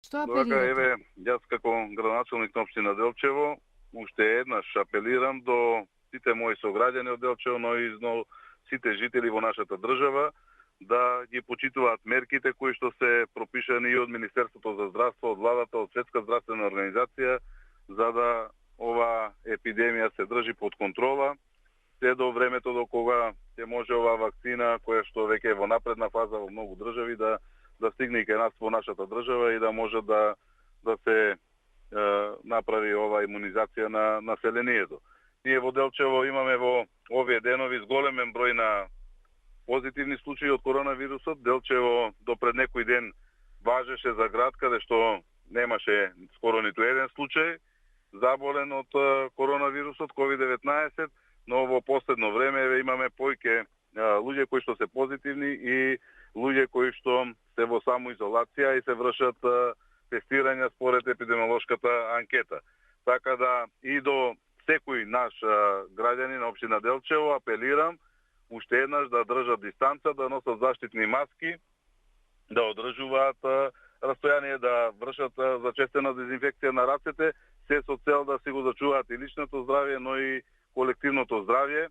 Што Така, апелирате? еве, јас како градоначелник на општина Делчево, уште еднаш апелирам до сите мои сограѓани од Делчево, но и до сите жители во нашата држава, да ги почитуваат мерките кои што се пропишани и од Министерството за здравство, од владата, од Светска здравствена организација, за да ова епидемија се држи под контрола, се до времето до кога ќе може оваа вакцина, која што веќе е во напредна фаза во многу држави, да стигне и кај нас во нашата држава и да може да се направи ова имунизација на населението. Ние во Делчево имаме во овие денови зголемен број на позитивни случаи од коронавирусот. Делчево до пред некој ден важеше за град каде што немаше скоро ниту еден случај заболен од коронавирусот COVID-19, но во последно време имаме појќе луѓе кои што се позитивни и луѓе кои што се во самоизолација и се вршат тестирања според епидемиолошката анкета. Така да и до секој наш граѓанин на општина Делчево апелирам уште еднаш да држат дистанца, да носат заштитни маски, да одржуваат растојание, да вршат зачестена дезинфекција на рацете, се со цел да си го зачуваат и личното здравје, но и колективното здравје.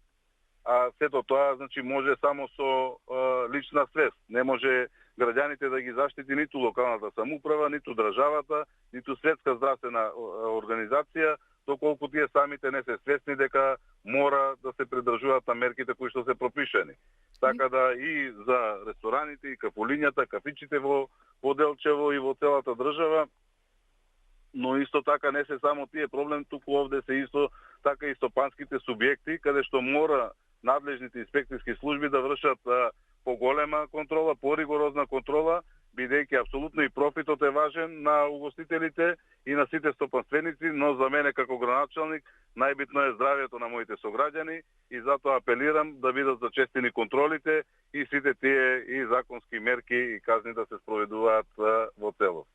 А сето тоа значи може само со лична свест. Не може граѓаните да ги заштити ниту локалната самоуправа, ниту државата, ниту Светска здравствена организација, доколку тие самите не се свесни дека мора да се придржуваат на мерките кои што се пропишани. Така да и за рестораните, и кафулињата, кафичите во Делчево и во целата држава, но исто така не се само тие проблем, туку овде се исто така и стопанските субјекти, каде што мора надлежните инспекцијски служби да вршат поголема контрола, поригорозна контрола, бидејќи апсолутно и профитот е важен на угостителите и на сите стопанственици, но за мене како градоначелник најбитно е здравјето на моите сограѓани и затоа апелирам да бидат зачестени контролите и сите тие и законски мерки и казни да се спроведуваат во целост.